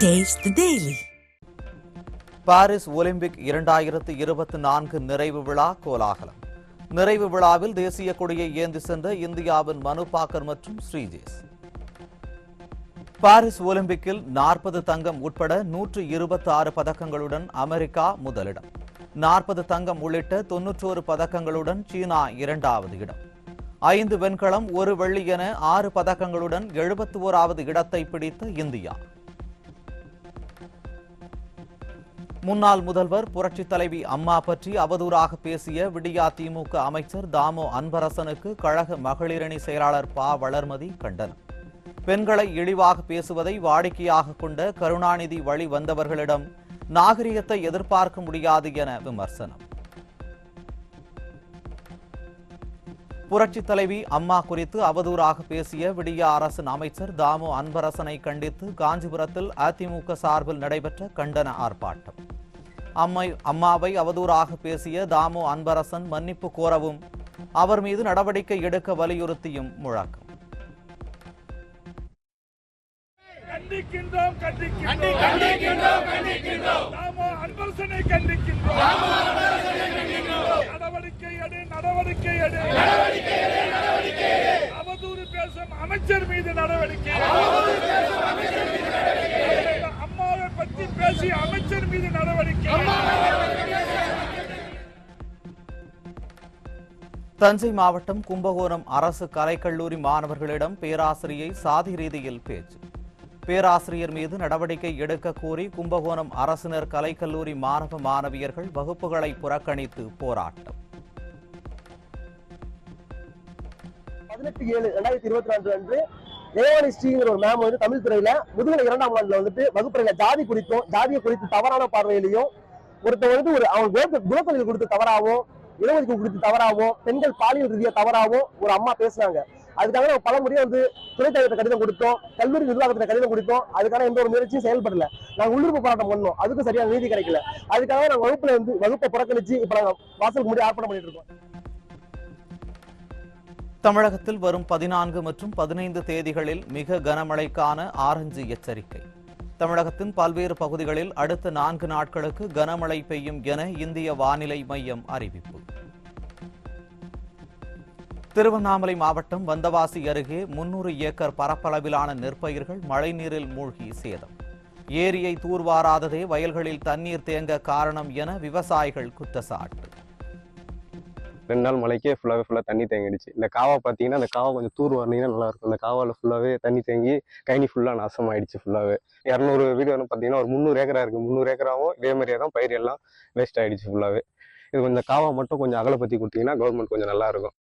Taste the Daily. Paris Olympic 2024 நிறைவு விழா கோலாகலம். நிறைவு விழாவில் தேசிய கொடியை ஏந்தி சென்ற இந்தியாவின் மனு பாக்கர் மற்றும் ஸ்ரீஜேஷ். பாரிஸ் ஒலிம்பிக்கில் 40 தங்கம் உட்பட 126 பதக்கங்களுடன் அமெரிக்கா முதலிடம், 40 தங்கம் உள்ளிட்ட 91 பதக்கங்களுடன் சீனா இரண்டாவது இடம், 5 வெண்கலம் 1 வெள்ளி என 6 பதக்கங்களுடன் 71வது இடத்தை பிடித்த இந்தியா. முன்னாள் முதல்வர் புரட்சித் தலைவி அம்மா பற்றி அவதூறாக பேசிய விடியா திமுக அமைச்சர் தாமோ அன்பரசனுக்கு கழக மகளிரணி செயலாளர் ப. வளர்மதி கண்டனம். பெண்களை இழிவாக பேசுவதை வாடிக்கையாக கொண்ட கருணாநிதி வழி வந்தவர்களிடம் நாகரிகத்தை எதிர்பார்க்க முடியாது என விமர்சனம். புரட்சித் தலைவி அம்மா குறித்து அவதூறாக பேசிய விடியா அரசின் அமைச்சர் தாமோ அன்பரசனை கண்டித்து காஞ்சிபுரத்தில் அதிமுக சார்பில் நடைபெற்ற கண்டன ஆர்ப்பாட்டம். அம்மாவை அவதூறாக பேசிய தாமோ அன்பரசன் மன்னிப்பு கோரவும் அவர் மீது நடவடிக்கை எடுக்க வலியுறுத்தியும் முழக்கம். கண்டிக்கின்றோம் தாமோ அன்பரசனை கண்டிக்கின்றோம். நடவடிக்கை எடு. அவதூறு பேசும் அமைச்சர் மீது நடவடிக்கை. அம்மாவை பற்றி பேசிய அமைச்சர் மீது நடவடிக்கை. தஞ்சை மாவட்டம் கும்பகோணம் அரசு கலைக்கல்லூரி மாணவர்களிடம் பேராசிரியை சாதி ரீதியில் பேச்சு. பேராசிரியர் மீது நடவடிக்கை எடுக்க கோரி கும்பகோணம் அரசினர் கலைக்கல்லூரி மாணவ மாணவியர்கள் வகுப்புகளை புறக்கணித்து போராட்டம். 18/7/2022 அன்று தேவானி ஸ்ரீங்கிற ஒரு மேம் வந்து தமிழ் துறையில முதுகலை 2ஆம் ஆண்டுல வந்துட்டு வகுப்பறையில ஜாதி குறித்தும் ஜாதியை குறித்து தவறான பார்வையிலையும் ஒருத்தர் வந்து அவங்க குணத்தொழில் கொடுத்து தவறாவோ, இடஒதுக்கீடு கொடுத்து தவறாவோ, பெண்கள் பாலியல் ரீதியா தவறாவோ ஒரு அம்மா பேசுனாங்க. அதுக்காக நம்ம பல முறையை வந்து துணைத்தலைவர்கிட்ட கடிதம் கொடுத்தோம், கல்லூரி நிர்வாகத்திட்ட கடிதம் கொடுத்தோம். அதுக்கான எந்த ஒரு முயற்சியும் செயல்படல. நாங்க உள்ளிருப்பு போராட்டம் பண்ணோம், அதுக்கும் சரியான நீதி கிடைக்கல. அதுக்காக நாங்க வகுப்பை புறக்கணிச்சு இப்ப நாங்க வாசலுக்கு முன்னாடி ஆர்ப்பாட்டம் பண்ணிட்டு இருக்கோம். தமிழகத்தில் வரும் 14 மற்றும் 15 தேதிகளில் மிக கனமழைக்கான ஆரஞ்சு எச்சரிக்கை. தமிழகத்தின் பல்வேறு பகுதிகளில் அடுத்த 4 நாட்களுக்கு கனமழை பெய்யும் என இந்திய வானிலை மையம் அறிவிப்பு. திருவண்ணாமலை மாவட்டம் வந்தவாசி அருகே 300 ஏக்கர் பரப்பளவிலான நெற்பயிர்கள் மழைநீரில் மூழ்கி சேதம். ஏரியை தூர்வாராததே வயல்களில் தண்ணீர் தேங்க காரணம் என விவசாயிகள் குற்றச்சாட்டு. 2 நாள் மழைக்கே ஃபுல்லாக தண்ணி தேங்கிடுச்சு. இந்த காவா பார்த்தீங்கன்னா, அந்த காவா கொஞ்சம் தூர் வரனீங்கன்னா நல்லா இருக்கும். அந்த காவாவில் ஃபுல்லாகவே தண்ணி தேங்கி கைனி ஃபுல்லாக நாசமாயிடுச்சு. ஃபுல்லாகவே 200 வீடு வந்து பார்த்தீங்கன்னா ஒரு 300 ஏக்கரா இருக்குது. 300 ஏக்கராவும் இதே மாதிரியே தான் பயிர் எல்லாம் வேஸ்ட் ஆகிடுச்சு ஃபுல்லாகவே. இது கொஞ்சம் காவா மட்டும் கொஞ்சம் அகலப்படுத்தி கொடுத்தீங்கன்னா கவர்மெண்ட் கொஞ்சம் நல்லா இருக்கும்.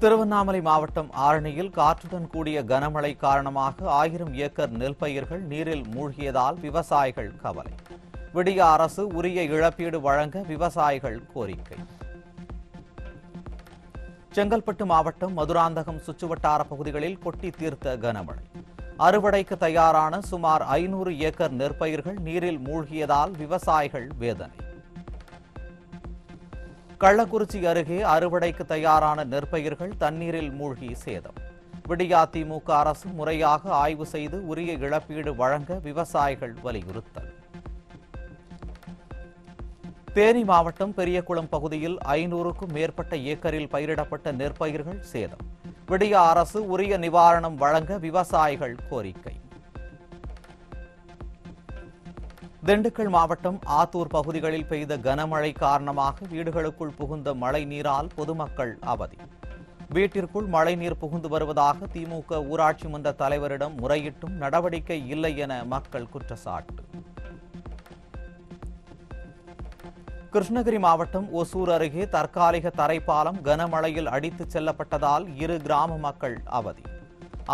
திருவண்ணாமலை மாவட்டம் ஆரணியில் காற்றுடன் கூடிய கனமழை காரணமாக 1000 ஏக்கர் நெல் பயிர்கள் நீரில் மூழ்கியதால் விவசாயிகள் கவலை. விடியா அரசு உரிய இழப்பீடு வழங்க விவசாயிகள் கோரிக்கை. செங்கல்பட்டு மாவட்டம் மதுராந்தகம் சுற்றுவட்டார பகுதிகளில் கொட்டி தீர்த்த கனமழை. அறுவடைக்கு தயாரான சுமார் 500 ஏக்கர் நெற்பயிர்கள் நீரில் மூழ்கியதால் விவசாயிகள் வேதனை. கள்ளக்குறிச்சி அருகே அறுவடைக்கு தயாரான நெற்பயிர்கள் தண்ணீரில் மூழ்கி சேதம். விடியா திமுக அரசு முறையாக ஆய்வு செய்து உரிய இழப்பீடு வழங்க விவசாயிகள் வலியுறுத்தல். தேனி மாவட்டம் பெரியகுளம் பகுதியில் 500க்கும் மேற்பட்ட ஏக்கரில் பயிரிடப்பட்ட நெற்பயிர்கள் சேதம். விடியா அரசு உரிய நிவாரணம் வழங்க விவசாயிகள் கோரிக்கை. திண்டுக்கல் மாவட்டம் ஆத்தூர் பகுதிகளில் பெய்த கனமழை காரணமாக வீடுகளுக்குள் புகுந்த மழை நீரால் பொதுமக்கள் அவதி. வீட்டிற்குள் மழைநீர் புகுந்து வருவதாக திமுக ஊராட்சி மன்ற தலைவரிடம் முறையிட்டும் நடவடிக்கை இல்லை என மக்கள் குற்றச்சாட்டு. கிருஷ்ணகிரி மாவட்டம் ஒசூர் அருகே தற்காலிக தரைப்பாலம் கனமழையில் அடித்துச் செல்லப்பட்டதால் 2 கிராம மக்கள் அவதி.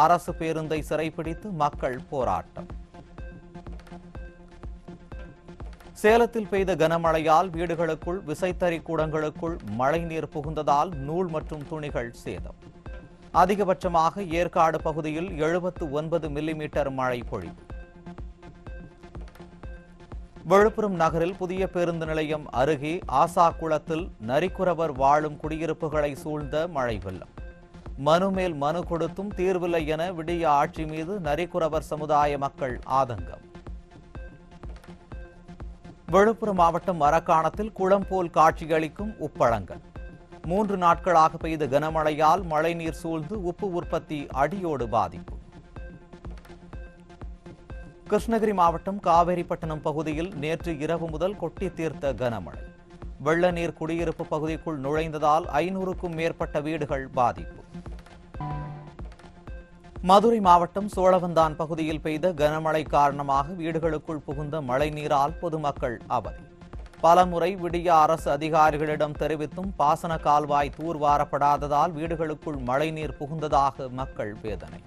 அரசு பேருந்தை சிறைப்பிடித்து மக்கள் போராட்டம். சேலத்தில் பெய்த கனமழையால் வீடுகளுக்குள் விசைத்தறி கூடங்களுக்குள் மழைநீர் புகுந்ததால் நூல் மற்றும் துணிகள் சேதம். அதிகபட்சமாக ஏற்காடு பகுதியில் 79 மில்லிமீட்டர் மழை பொழிவு. விழுப்புரம் நகரில் புதிய பேருந்து நிலையம் அருகே ஆசாக்குளத்தில் நரிக்குறவர் வாழும் குடியிருப்புகளை சூழ்ந்த மழை வெள்ளம். மனு மேல் மனு கொடுத்தும் தீர்வில்லை என விடிய ஆட்சி மீது நரிக்குறவர் சமுதாய மக்கள் ஆதங்கம். விழுப்புரம் மாவட்டம் மரக்காணத்தில் குளம் போல் காட்சியளிக்கும் உப்பளங்கள். 3 நாட்களாக பெய்த கனமழையால் மழைநீர் சூழ்ந்து உப்பு உற்பத்தி அடியோடு பாதிப்பு. கிருஷ்ணகிரி மாவட்டம் காவேரிப்பட்டினம் பகுதியில் நேற்று இரவு முதல் கொட்டி தீர்த்த கனமழை. வெள்ள நீர் குடியிருப்பு பகுதிக்குள் நுழைந்ததால் 500க்கும் மேற்பட்ட வீடுகள் பாதிப்பு. மதுரை மாவட்டம் சோழவந்தான் பகுதியில் பெய்த கனமழை காரணமாக வீடுகளுக்குள் புகுந்த மழைநீரால் பொதுமக்கள் அவதி. பலமுறை விடிய அரசு அதிகாரிகளிடம் தெரிவித்தும் பாசன கால்வாய் தூர்வாரப்படாததால் வீடுகளுக்குள் மழைநீர் புகுந்ததாக மக்கள் வேதனை.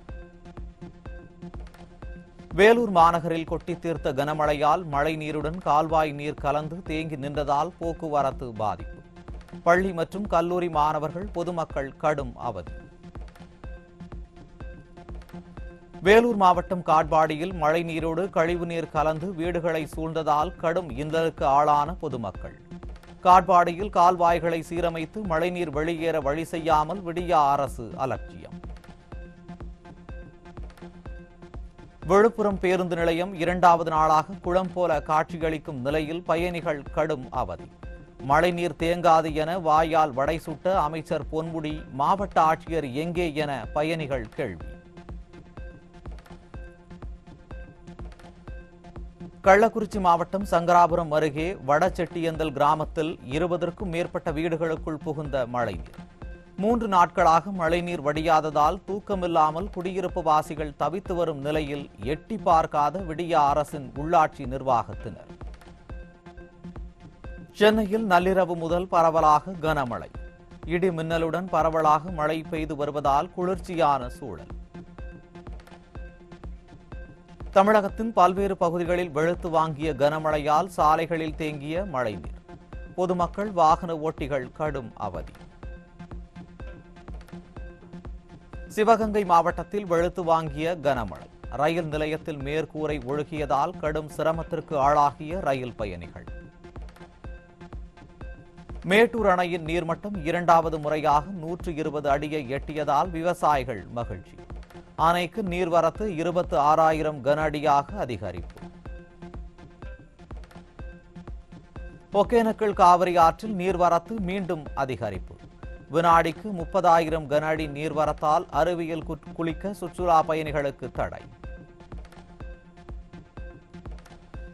வேலூர் மாநகரில் கொட்டி தீர்த்த கனமழையால் மழை நீருடன் கால்வாய் நீர் கலந்து தேங்கி நின்றதால் போக்குவரத்து பாதிப்பு. பள்ளி மற்றும் கல்லூரி மாணவர்கள் பொதுமக்கள் கடும் அவதி. வேலூர் மாவட்டம் காட்பாடியில் மழை நீரோடு கழிவுநீர் கலந்து வீடுகளை சூழ்ந்ததால் கடும் இன்னலுக்கு ஆளான பொதுமக்கள். காட்பாடியில் கால்வாய்களை சீரமைத்து மழைநீர் வெளியேற வழி செய்யாமல் விடிய அரசு அலட்சியம். விழுப்புரம் பேருந்து நிலையம் 2வது நாளாக குளம் போல காட்சியளிக்கும் நிலையில் பயணிகள் கடும் அவதி. மழைநீர் தேங்காது என வாயால் வடை சுட்ட அமைச்சர் பொன்முடி, மாவட்ட ஆட்சியர் எங்கே என பயணிகள் கேள்வி. கள்ளக்குறிச்சி மாவட்டம் சங்கராபுரம் அருகே வடசெட்டியந்தல் கிராமத்தில் 20க்கும் மேற்பட்ட வீடுகளுக்குள் புகுந்த மழைநீர். 3 நாட்களாக மழைநீர் வடியாததால் தூக்கமில்லாமல் குடியிருப்பு வாசிகள் தவித்து வரும் நிலையில் எட்டி பார்க்காத விடிய அரசின் உள்ளாட்சி நிர்வாகத்தினர். சென்னையில் நள்ளிரவு முதல் பரவலாக கனமழை. இடி மின்னலுடன் பரவலாக மழை பெய்து வருவதால் குளிர்ச்சியான சூழல். தமிழகத்தின் பல்வேறு பகுதிகளில் வெளுத்து வாங்கிய கனமழையால் சாலைகளில் தேங்கிய மழைநீர். பொதுமக்கள், வாகன ஓட்டிகள் கடும் அவதி. சிவகங்கை மாவட்டத்தில் வெளுத்து வாங்கிய கனமழை. ரயில் நிலையத்தில் மேற்கூரை ஒழுகியதால் கடும் சிரமத்திற்கு ஆளாகிய ரயில் பயணிகள். மேட்டூர் அணையின் நீர்மட்டம் 2வது முறையாக 120 அடியை எட்டியதால் விவசாயிகள் மகிழ்ச்சி. அணைக்கு நீர்வரத்து 26,000 கன அடியாக அதிகரிப்பு. ஒகேனக்கல் காவிரி ஆற்றில் நீர்வரத்து மீண்டும் அதிகரிப்பு. வினாடிக்கு 30,000 கன அடி நீர்வரத்தால் அருவியில் குளிக்க சுற்றுலா பயணிகளுக்கு தடை.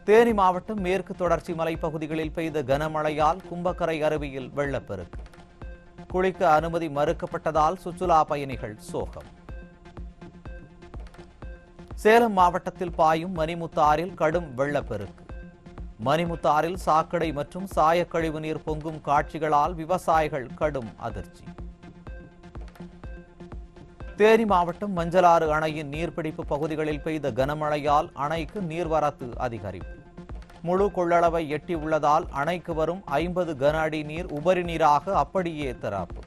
தேனி மாவட்டம் மேற்கு தொடர்ச்சி மலைப்பகுதிகளில் பெய்த கனமழையால் கும்பக்கரை அருவியில் வெள்ளப்பெருக்கு. குளிக்க அனுமதி மறுக்கப்பட்டதால் சுற்றுலா பயணிகள் சோகம். சேலம் மாவட்டத்தில் பாயும் மணிமுத்தாறில் கடும் வெள்ளப்பெருக்கு. மணிமுத்தாறில் சாக்கடை மற்றும் சாயக்கழிவு நீர் பொங்கும் காட்சிகளால் விவசாயிகள் கடும் அதிர்ச்சி. தேனி மாவட்டம் மஞ்சளாறு அணையின் நீர்பிடிப்பு பகுதிகளில் பெய்த கனமழையால் அணைக்கு நீர்வரத்து அதிகரிப்பு. முழு கொள்ளளவை எட்டியுள்ளதால் அணைக்கு வரும் 50 கன அடி நீர் உபரி நீராக அப்படியே திறப்பு.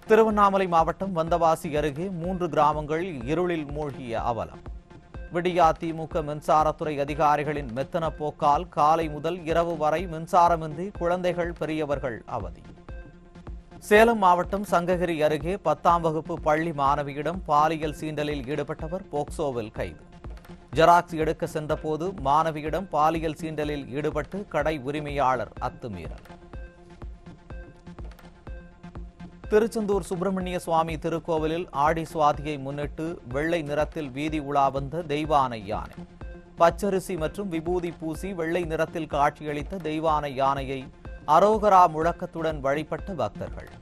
திருவண்ணாமலை மாவட்டம் வந்தவாசி அருகே 3 கிராமங்களில் இருளில் மூழ்கிய அவலம். விடியா திமுக மின்சாரத்துறை அதிகாரிகளின் மெத்தன போக்கால் காலை முதல் இரவு வரை மின்சாரமின்றி குழந்தைகள், பெரியவர்கள் அவதி. சேலம் மாவட்டம் சங்ககிரி அருகே 10ஆம் வகுப்பு பள்ளி மாணவியிடம் பாலியல் சீண்டலில் ஈடுபட்டவர் போக்சோவில் கைது. ஜெராக்ஸ் எடுக்க சென்றபோது மாணவியிடம் பாலியல் சீண்டலில் ஈடுபட்டு கடை உரிமையாளர் அத்துமீறல். திருச்செந்தூர் சுப்பிரமணிய சுவாமி திருக்கோவிலில் ஆடி சுவாதியை முன்னிட்டு வெள்ளை நிறத்தில் வீதி உலா வந்த தெய்வானை யானை. பச்சரிசி மற்றும் விபூதி பூசி வெள்ளை நிறத்தில் காட்சியளித்த தெய்வானை யானையை அரோகரா முழக்கத்துடன் வழிபட்ட பக்தர்கள்.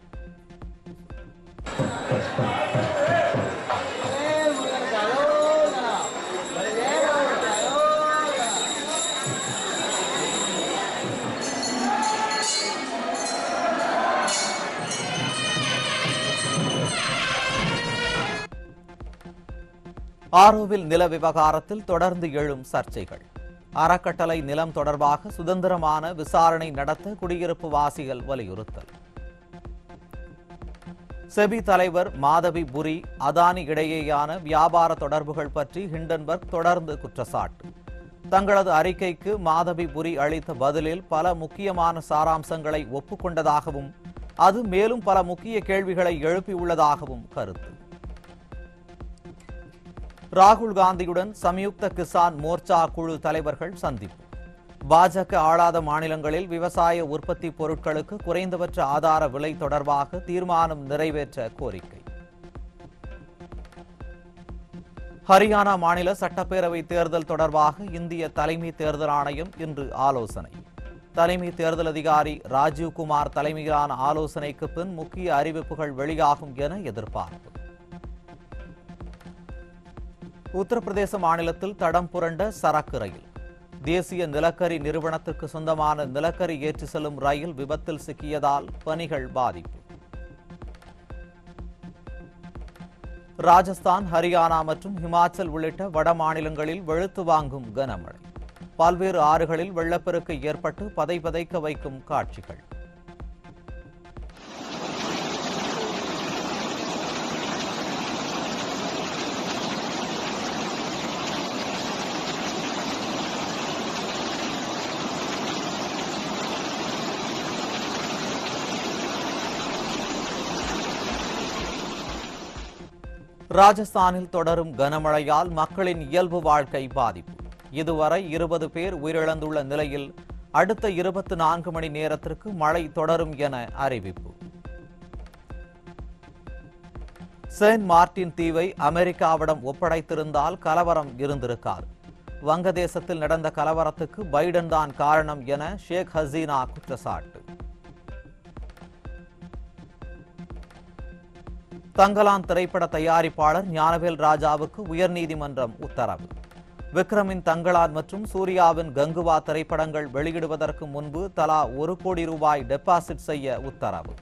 ஆரோவில் நில விவகாரத்தில் தொடர்ந்து எழும் சர்ச்சைகள். அறக்கட்டளை நிலம் தொடர்பாக சுதந்திரமான விசாரணை நடத்த குடியிருப்பு வாசிகள் வலியுறுத்தல். செபி தலைவர் மாதவி புரி, அதானி இடையேயான வியாபார தொடர்புகள் பற்றி ஹிண்டன்பர்க் தொடர்ந்து குற்றச்சாட்டு. தங்களது அறிக்கைக்கு மாதவி புரி அளித்த பதிலில் பல முக்கியமான சாராம்சங்களை ஒப்புக்கொண்டதாகவும் அது மேலும் பல முக்கிய கேள்விகளை எழுப்பியுள்ளதாகவும் கருத்து. ராகுல் காந்தியுடன் சம்யுக்த கிசான் மோர்ச்சா குழு தலைவர்கள் சந்திப்பு. பாஜக ஆளாத மாநிலங்களில் விவசாய உற்பத்தி பொருட்களுக்கு குறைந்தபட்ச ஆதார விலை தொடர்பாக தீர்மானம் நிறைவேற்ற கோரிக்கை. ஹரியானா மாநில சட்டப்பேரவை தேர்தல் தொடர்பாக இந்திய தலைமை தேர்தல் ஆணையம் இன்று ஆலோசனை. தலைமை தேர்தல் அதிகாரி ராஜீவ்குமார் தலைமையிலான ஆலோசனைக்கு பின் முக்கிய அறிவிப்புகள் வெளியாகும் என எதிர்பார்ப்பு. உத்தரப்பிரதேச மாநிலத்தில் தடம் புரண்ட சரக்கு ரயில். தேசிய நிலக்கரி நிறுவனத்திற்கு சொந்தமான நிலக்கரி ஏற்றி செல்லும் ரயில் விபத்தில் சிக்கியதால் பணிகள் பாதிப்பு. ராஜஸ்தான், ஹரியானா மற்றும் ஹிமாச்சல் உள்ளிட்ட வட மாநிலங்களில் வெளுத்து வாங்கும் கனமழை. பல்வேறு ஆறுகளில் வெள்ளப்பெருக்கு ஏற்பட்டு பதைபதைக்க வைக்கும் காட்சிகள். ராஜஸ்தானில் தொடரும் கனமழையால் மக்களின் இயல்பு வாழ்க்கை பாதிப்பு. இதுவரை 20 பேர் உயிரிழந்துள்ள நிலையில் அடுத்த 24 மணி நேரத்திற்கு மழை தொடரும் என அறிவிப்பு. செயின்ட் மார்ட்டின் தீவை அமெரிக்காவிடம் ஒப்படைத்திருந்தால் கலவரம் இருந்திருக்காது. வங்கதேசத்தில் நடந்த கலவரத்துக்கு பைடன் தான் காரணம் என ஷேக் ஹசீனா குற்றச்சாட்டு. தங்கலான் திரைப்பட தயாரிப்பாளர் ஞானவேல் ராஜாவுக்கு உயர்நீதிமன்றம் உத்தரவு. விக்ரமின் தங்கலான் மற்றும் சூர்யாவின் கங்குவா திரைப்படங்கள் வெளியிடுவதற்கு முன்பு தலா 1 கோடி ரூபாய் டெபாசிட் செய்ய உத்தரவு.